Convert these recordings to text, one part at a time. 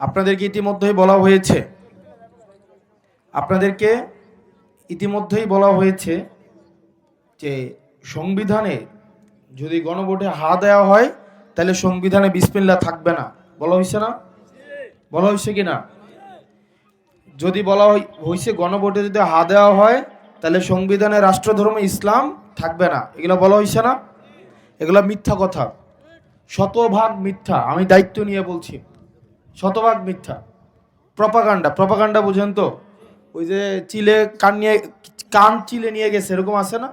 আপনাদেরকে ইতিমধ্যেই বলা হয়েছে যে সংবিধানে যদি গণভোটে হা দেওয়া হয় তাহলে সংবিধানে বিসমিল্লাহ থাকবে না। বলা হয়েছে না? বলা হয়েছে কি না? যদি বলা হয়েছে গণভোটে যদি হা দেওয়া হয় তাহলে সংবিধানে রাষ্ট্রধর্ম ইসলাম থাকবে না, এগুলো বলা হয়েছে না? এগুলো মিথ্যা কথা, শতভাগ মিথ্যা। আমি দায়িত্ব নিয়ে বলছি, শতভাগ মিথ্যা। প্রপাগান্ডা বুঝেন তো? ওই যে চিলে কান চিলে নিয়ে গেছে, এরকম আছে না?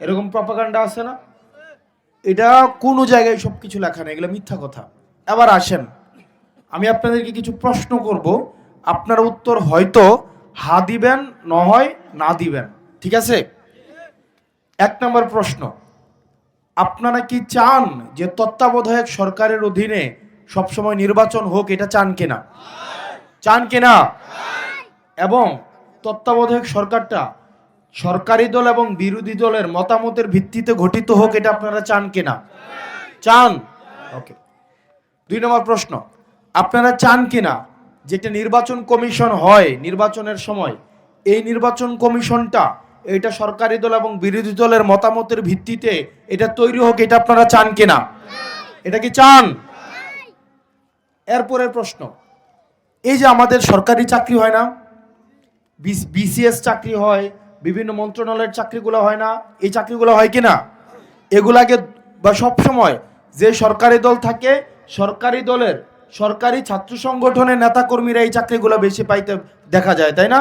এরকম প্রপাগান্ডা আছে না? এটা কোনো জায়গায় সব কিছু লেখা নেই, এগুলো মিথ্যা কথা। এবার আসেন, আমি আপনাদেরকে কিছু প্রশ্ন করব, আপনার উত্তর হয়তো হা দিবেন, না হয় না দিবেন, ঠিক আছে? 1 নম্বর প্রশ্ন, আপনারা কি চান যে তত্ত্বাবধায়ক সরকারের অধীনে সবসময় নির্বাচন হোক? এটা চান কিনা? চান কিনা? এবং তত্ত্বাবধায়ক সরকারটা সরকারি দল এবং বিরোধী দলের মতামতের ভিত্তিতে গঠিত হোক, এটা আপনারা চান কিনা? চান। ওকে। 2 নম্বর প্রশ্ন, আপনারা চান কিনা যে একটা নির্বাচন কমিশন হয় নির্বাচনের সময়, এই নির্বাচন কমিশনটা এটা সরকারি দল এবং বিরোধী দলের মতামতের ভিত্তিতে এটা তৈরি হোক, এটা আপনারা চান কিনা? এটা কি চান? এরপরের প্রশ্ন, এই যে আমাদের সরকারি চাকরি হয় না, বিসিএস চাকরি হয়, বিভিন্ন মন্ত্রণালয়ের চাকরিগুলো হয় না, এই চাকরিগুলো হয় কিনা? এগুলাকে বা সবসময় যে সরকারি দল থাকে, সরকারি দলের সরকারি ছাত্র সংগঠনের নেতাকর্মীরা এই চাকরিগুলো বেশি পাইতে দেখা যায়, তাই না?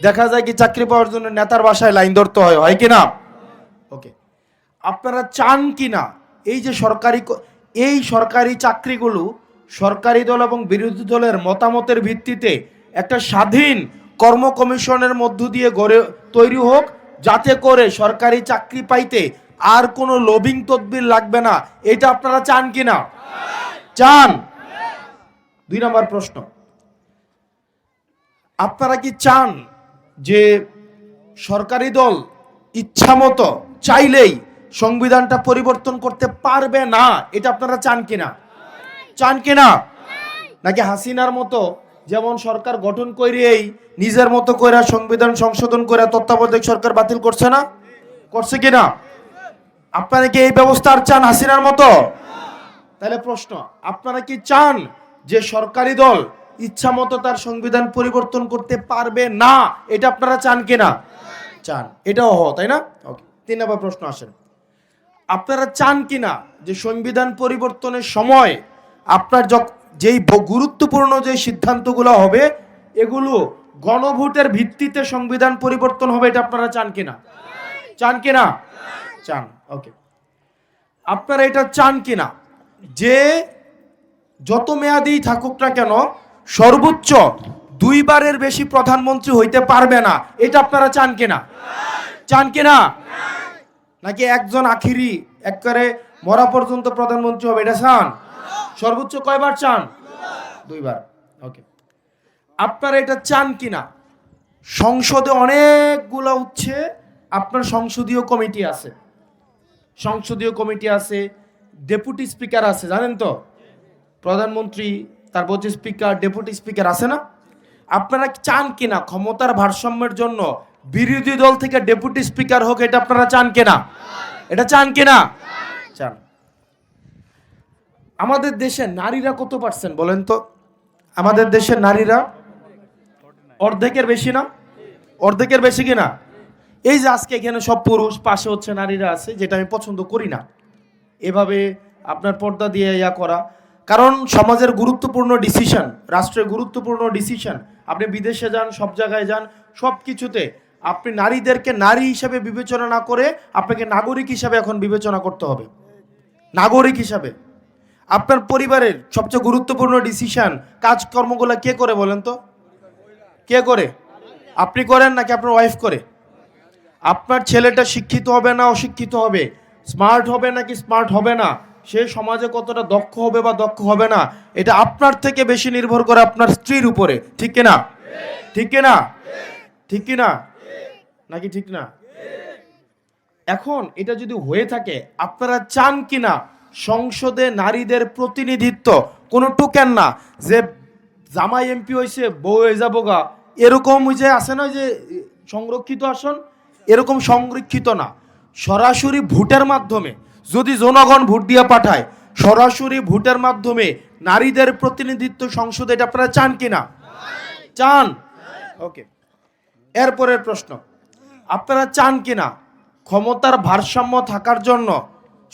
দেখা যায় কি চাকরি পাওয়ার জন্য নেতার বাসায় লাইন ধরতে হয় কিনা? ওকে। আপনারা চান কিনা এই যে সরকারি চাকরিগুলো সরকারি দল এবং বিরোধী দলের মতামতের ভিত্তিতে একটা স্বাধীন কর্ম কমিশনের মধ্য দিয়ে তৈরি হোক, যাতে করে সরকারি চাকরি পাইতে আর কোনো লবিং তদবির লাগবে না? এটা আপনারা চান কিনা? চান। 2 নম্বর প্রশ্ন, আপনারা কি চান যে সরকারি দল ইচ্ছামতো চাইলেই সংবিধানটা পরিবর্তন করতে পারবে না? এটা আপনারা চান কিনা? চান কিনা? নাকি হাসিনার মতো যেমন সরকার গঠন করেই নিজের মতো করে সংবিধান সংশোধন করে তত্ত্বাবধায়ক সরকার বাতিল করছে না? করছে কিনা? আপনারা কি এই ব্যবস্থা আর চান হাসিনার মতো? তাহলে প্রশ্ন, আপনারা কি চান যে সরকারি দল ইচ্ছা মতো তার সংবিধান পরিবর্তন করতে পারবে না? এটা আপনারা চান কিনা? চান। এটাও তাই না? ওকে। 3 নম্বর প্রশ্ন আসেন, আপনারা চান কিনা যে সংবিধান পরিবর্তনের সময় আপনার যেই গুরুত্বপূর্ণ যে সিদ্ধান্তগুলো হবে এগুলো গণভোটের ভিত্তিতে সংবিধান পরিবর্তন হবে? এটা আপনারা চান কিনা? চান কিনা? চান। ওকে। আপনারা এটা চান কিনা যে যত মেয়াদেই থাকুক না কেন সর্বোচ্চ 2 বারের বেশি প্রধানমন্ত্রী হইতে পারবে না? এটা আপনারা চান কিনা? চান কিনা? নাকি একজন আখিরি একবারে মরা পর্যন্ত প্রধানমন্ত্রী হবে, এটা চান? সর্বোচ্চ কয়বার চান? 2 বার। ওকে। আপনারা এটা চান কিনা সংসদে অনেকগুলো আপনার সংসদীয় কমিটি আছে, ডেপুটি স্পিকার আছে, জানেন তো? প্রধানমন্ত্রী, তারপর হচ্ছে স্পিকার, ডেপুটি স্পিকার আছে না? আপনারা চান কিনা ক্ষমতার ভারসাম্যের জন্য বিরোধী দল থেকে ডেপুটি স্পিকার হোক? এটা আপনারা চান কিনা? এটা চান কিনা? চান। আমাদের দেশে নারীরা কত পার্সেন্ট বলেন তো? আমাদের দেশের নারীরা অর্ধেকের বেশি না? অর্ধেকের বেশি কিনা? এই যে আজকে এখানে সব পুরুষ, পাশে হচ্ছে নারীরা আছে, যেটা আমি পছন্দ করি না এভাবে আপনার পর্দা দিয়ে করা। কারণ সমাজের গুরুত্বপূর্ণ ডিসিশন, রাষ্ট্রের গুরুত্বপূর্ণ ডিসিশন, আপনি বিদেশে যান, সব জায়গায় যান, সব কিছুতে আপনি নারীদেরকে নারী হিসাবে বিবেচনা না করে আপনাকে নাগরিক হিসাবে এখন বিবেচনা করতে হবে। নাগরিক হিসাবে আপনার পরিবারের সবচেয়ে গুরুত্বপূর্ণ ডিসিশন, কাজকর্মগুলো কে করে বলেন তো? কে করে? আপনি করেন নাকি আপনার ওয়াইফ করে? আপনার ছেলেটা শিক্ষিত হবে না অশিক্ষিত হবে, স্মার্ট হবে নাকি স্মার্ট হবে না, সে সমাজে কতটা দক্ষ হবে বা দক্ষ হবে না, এটা আপনার থেকে বেশি নির্ভর করে আপনার স্ত্রীর উপরে। ঠিক কিনা? ঠিক কিনা? ঠিক কিনা? নাকি ঠিক না? এখন এটা যদি হয়ে থাকে, আপনারা চান কিনা সংসদে নারীদের প্রতিনিধিত্ব, কোনো টোকেন না যে জামাই এমপি হয়েছে বউ হয়ে যাবো গা, এরকম ওই যে আছে না, ওই যে সংরক্ষিত আসন, এরকম সংরক্ষিত না। সরাসরি ভোটের মাধ্যমে যদি জনগণ ভোট দিয়ে পাঠায়, সরাসরি ভোটের মাধ্যমে নারীদের প্রতিনিধিত্ব সংসদে, এটা আপনারা চান কিনা? চান? ওকে, এরপরের প্রশ্ন, আপনারা চান কিনা ক্ষমতার ভারসাম্য থাকার জন্য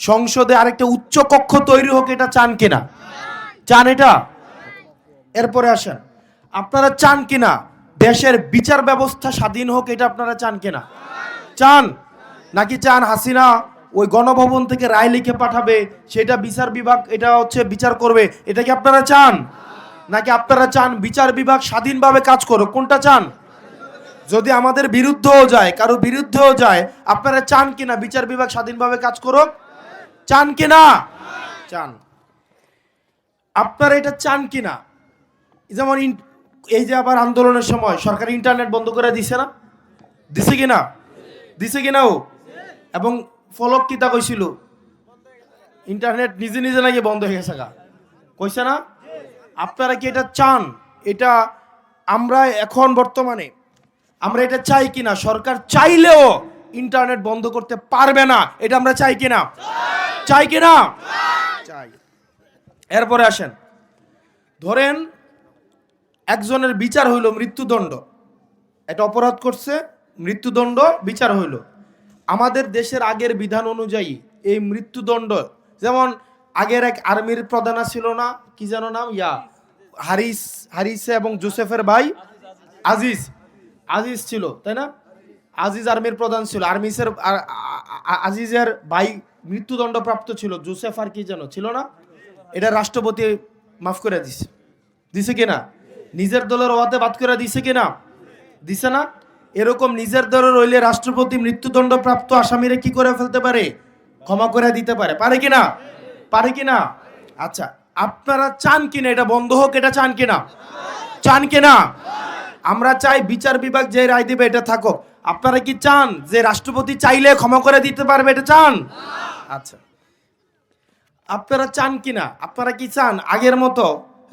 সংসদে আরেকটা উচ্চ কক্ষ তৈরি হোক? এটা চান কিনা? চান এটা? এরপরে আসেন, আপনারা চান কিনা দেশের বিচার ব্যবস্থা স্বাধীন হোক? এটা আপনারা চান কিনা? চান? নাকি চান হাসিনা ওই গণভবন থেকে রায় লিখে পাঠাবে, সেটা বিচার বিভাগ এটা হচ্ছে বিচার করবে? এটা কি আপনারা চান? নাকি আপনারা চান বিচার বিভাগ স্বাধীনভাবে কাজ করুক? কোনটা চান? যদি আমাদের বিরুদ্ধেও যায়, কারো বিরুদ্ধেও যায়, আপনারা চান কিনা বিচার বিভাগ স্বাধীনভাবে কাজ করুক? চান কিনা? চান। আপনারা এটা চান কিনা যেমন এই যে আবার আন্দোলনের সময় সরকার ইন্টারনেট বন্ধ করে দিছে না? দিছে কিনা? দিছে কিনা? ও এবং ফলক কিতা কইছিল ইন্টারনেট নিজে নিজে নাকি বন্ধ হয়ে গেছে গা, কইছে না? আপনারা কি এটা চান? এটা আমরা এখন বর্তমানে আমরা এটা চাই কিনা? সরকার চাইলেও ইন্টারনেট বন্ধ করতে পারবে না, এটা আমরা চাই কিনা? চাই কিনা? চাই। এরপরে আসেন, ধরেন একজনের বিচার হইল মৃত্যুদণ্ড, এটা অপরাধ করছে, মৃত্যুদণ্ড বিচার হইল। আমাদের দেশের আগের বিধান অনুযায়ী এই মৃত্যুদণ্ড, যেমন আগের এক আর্মির প্রধান ছিল না, কি যেন নাম, হারিস এবং জোসেফের ভাই আজিজ ছিল, তাই না? আজিজ আর্মির প্রধান ছিল, আজিজের ভাই মৃত্যুদণ্ড প্রাপ্ত ছিল, জোসেফ আর কি যেন ছিল না? এটা রাষ্ট্রপতি মাফ করে দিছে কিনা? নিজের দলের ওয়াতে বাদ করে দিছে কিনা? দিছে না? এরকম নিজের দলের হইলে রাষ্ট্রপতি মৃত্যুদণ্ড প্রাপ্ত আসামিরে কি করে ফেলতে পারে? ক্ষমা করে দিতে পারে। পারে কিনা? পারে কিনা? আচ্ছা, আপনারা চান কিনা এটা বন্ধ হোক? এটা চান কিনা? চান কিনা? আমরা চাই বিচার বিভাগ যে রায় দিবে এটা থাকুক। আপনারা কি চান যে রাষ্ট্রপতি চাইলে ক্ষমা করে দিতে পারবে? এটা চান? আচ্ছা, আপনারা চান কিনা? আপনারা কি চান আগের মতো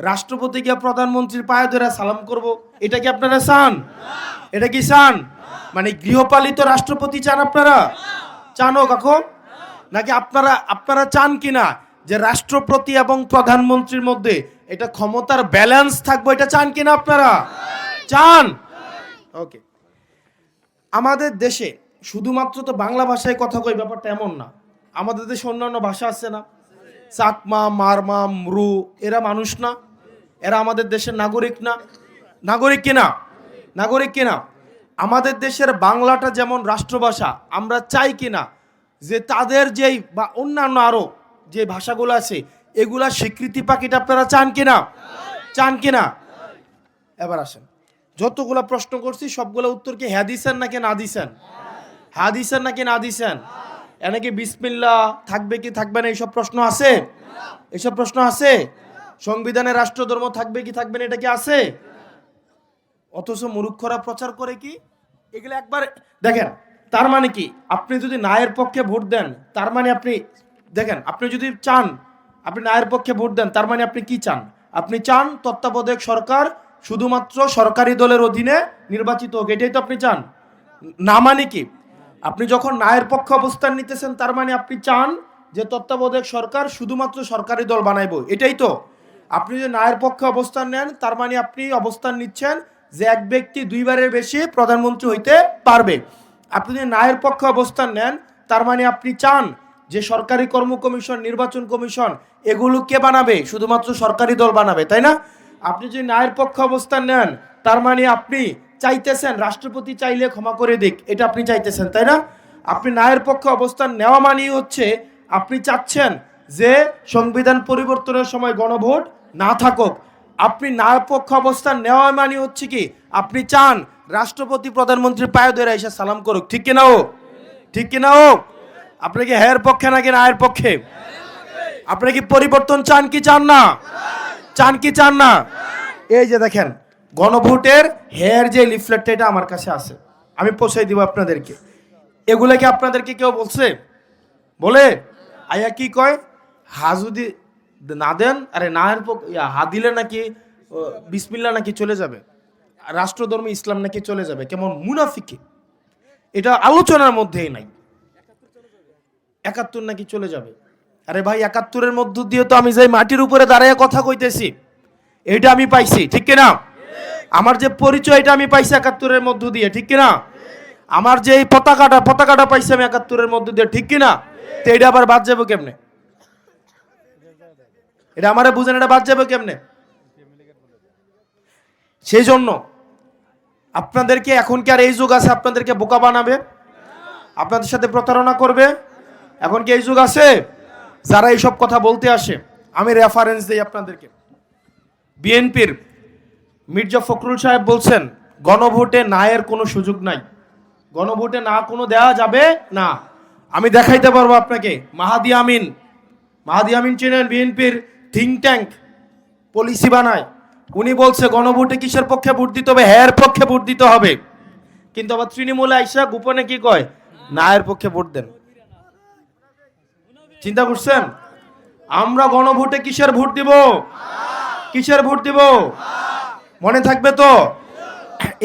রাষ্ট্রপতিকে প্রধানমন্ত্রীর পায়ে ধরে সালাম করব? এটা কি আপনারা চান? এটা কি চান? মানে গৃহপালিত রাষ্ট্রপতি চান আপনারা? চানো কাকু? নাকি আপনারা চান কিনা যে রাষ্ট্রপতি এবং প্রধানমন্ত্রীর মধ্যে এটা ক্ষমতার ব্যালেন্স থাকবে? এটা চান কিনা আপনারা? চান? ওকে, আমাদের দেশে শুধুমাত্র তো বাংলা ভাষায় কথা কই ব্যাপারটা এমন না, আমাদের দেশে অন্যান্য ভাষা আছে না? চাকমা, মারমা, মরু, এরা মানুষ না? এরা আমাদের দেশের নাগরিক না? নাগরিক কিনা? নাগরিক কিনা? আমাদের দেশের বাংলাটা যেমন রাষ্ট্রভাষা, আমরা চাই কিনা যে তাদের যেই বা অন্যান্য আরো যে ভাষাগুলো আছে এগুলা স্বীকৃতি পাকিটা আপনারা চান কিনা? চান কিনা? এবার আসেন, যতগুলা প্রশ্ন করছি সবগুলো উত্তর কি হ্যাঁ দিছেন নাকি না দিছেন? হ্যাঁ দিছেন নাকি না দিছেন? এনেকে বিসমিল্লাহ থাকবে কি থাকবে না এইসব প্রশ্ন আছে? এইসব প্রশ্ন আছে? সংবিধানে রাষ্ট্রধর্ম থাকবে কি থাকবে না এটা কি আছে? অথচ মূর্খরা প্রচার করে কি এগুলো একবার দেখেন। তার মানে কি, আপনি যদি নায়ের পক্ষে ভোট দেন তার মানে আপনি দেখেন, আপনি যদি চান আপনি নায়ের পক্ষে ভোট দেন তার মানে আপনি কি চান? আপনি চান তত্ত্বাবধায়ক সরকার শুধুমাত্র সরকারি দলের অধীনে নির্বাচিত হোক, এটাই তো আপনি চান। না মানে কি, আপনি যখন নায়ের পক্ষে অবস্থান নিতেছেন তার মানে আপনি চান যে তত্ত্বাবধায়ক সরকার শুধুমাত্র সরকারি দল বানাইবো, এটাই তো। আপনি যদি নায়ের পক্ষে অবস্থান নেন তার মানে আপনি অবস্থান নিচ্ছেন যে এক ব্যক্তি দুইবারের বেশি প্রধানমন্ত্রী হইতে পারবে। আপনি যদি নায়ের পক্ষে অবস্থান নেন তার মানে আপনি চান যে সরকারি কর্ম কমিশন, নির্বাচন কমিশন এগুলো কে বানাবে? শুধুমাত্র সরকারি দল বানাবে, তাই না? আপনি যদি নায়ের পক্ষে অবস্থান নেন তার মানে আপনি চাইতেছেন রাষ্ট্রপতি চাইলে ক্ষমা করে দিক, এটা আপনি চাইতেছেন, তাই না? আপনি নায়ের পক্ষে অবস্থান নেওয়া মানেই হচ্ছে আপনি চাচ্ছেন যে সংবিধান পরিবর্তনের সময় গণভোট না থাকুক। আপনি নায়ের পক্ষে অবস্থান নেওয়া মানে হচ্ছে কি আপনি চান রাষ্ট্রপতি প্রধানমন্ত্রীর পায়ে ধরে এসে সালাম করুক, ঠিক কিনা? ও ঠিক কিনা? ও আপনি কি হ্যার পক্ষে নাকি নায়ের পক্ষে? আপনি কি পরিবর্তন চান কি চান না? চান কি চান না? এই যে দেখেন গণভোটের হেয়ার যে লিফলেটটা এটা আমার কাছে আছে, আমি পৌঁছাই দিব আপনাদেরকে। এগুলা কি আপনাদেরকে কেউ বলছে? বলে আয়া কি কয় হা যদি না দেন, আরে নায়ের পক্ষে হা দিলে নাকি বিসমিল্লাহ নাকি চলে যাবে, রাষ্ট্রধর্ম ইসলাম নাকি চলে যাবে, কেমন মুনাফিকি, এটা আলোচনার মধ্যেই নাই। 71 নাকি চলে যাবে। আরে ভাই 71-এর মধ্য দিয়ে তো আমি যাই মাটির উপরে দাঁড়িয়ে কথা কইতেছি, এইটা আমি পাইছি, ঠিক কিনা? আমার যে পরিচয় এটা আমি পাইছি 71-এর মধ্য দিয়ে, ঠিক কিনা? আমার যে এই পতাকাটা পাইছি আমি 71-এর মধ্য দিয়ে, ঠিক কিনা? তো এটা আবার বাদ যাবে কেমনে? এটা আমারে বুঝেন, এটা বাদ যাবে কেমনে? সেই জন্য আপনাদেরকে, এখন কি আর এই যুগ আছে আপনাদেরকে বোকা বানাবে, আপনাদের সাথে প্রতারণা করবে? এখন কি এই যুগ আছে? যারা এইসব কথা বলতে আসে, আমি রেফারেন্স দিই আপনাদেরকে। বিএনপির মির্জা ফখরুল সাহেব বলছেন গণভোটে না এর কোনো সুযোগ নাই, গণভোটে না কোনো দেওয়া যাবে না। আমি দেখাইতে পারবো আপনাকে। মাহাদি আমিন চেনেন? বিএনপির থিঙ্ক ট্যাঙ্ক, পলিসি বানায়। উনি বলছে গণভোটে কিসের পক্ষে ভোট দিতে হবে? হ্যাঁ পক্ষে ভোট দিতে হবে। কিন্তু আবার তৃণমূলে আইসা গোপনে কি কয়? না এর পক্ষে ভোট দেন। চিন্তা করছেন? আমরা গণভোটে কিসের ভোট দিব? কিসের ভোট দিব? মনে থাকবে তো?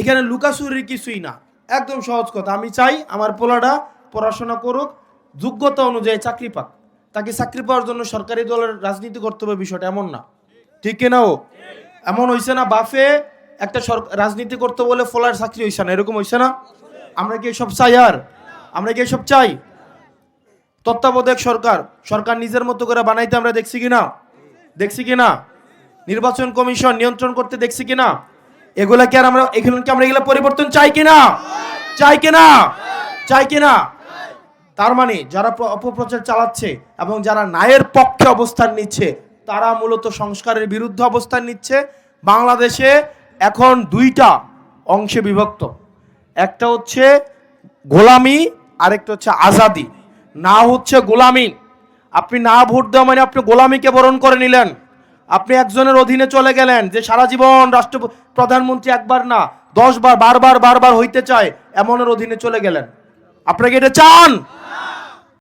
এখানে লুকাচুরির কিছুই না, একদম সহজ কথা। আমি চাই আমার পোলাটা পড়াশোনা করুক, যোগ্যতা অনুযায়ী চাকরি পাক। তাকে চাকরি পাওয়ার জন্য সরকারি দলের রাজনীতি করতে হবে, বিষয়টা এমন না, ঠিক কিনা? ও এমন হইছে না বাফে একটা রাজনীতি করতে বলে ফলার চাকরি হইছে না, এরকম হইছে না? আমরা কি এসব চাই? আর আমরা কি এসব চাই? তত্ত্বাবধায়ক সরকার নিজের মতো করে বানাইতে আমরা দেখছি কিনা? নির্বাচন কমিশন নিয়ন্ত্রণ করতে দেখছি কিনা? এগুলা কি আর আমরা এগুলা পরিবর্তন চাই কিনা? তার মানে যারা অপপ্রচার চালাচ্ছে এবং যারা ন্যায়ের পক্ষে অবস্থান নিচ্ছে, তারা মূলত সংস্কারের বিরুদ্ধে অবস্থান নিচ্ছে। বাংলাদেশে এখন দুইটা অংশে বিভক্ত, একটা হচ্ছে গোলামি, আরেকটা হচ্ছে আজাদি। না হচ্ছে গোলামি, আপনি না ভোট দেওয়া মানে আপনি গোলামিকে বরণ করে নিলেন। আপনি একজনের অধীনে চলে গেলেন, যে সারা জীবন প্রধানমন্ত্রী একবার না 10 বার বারবার হইতে চায়, এমনের অধীনে চলে গেলেন। আপনাকে এটা চান?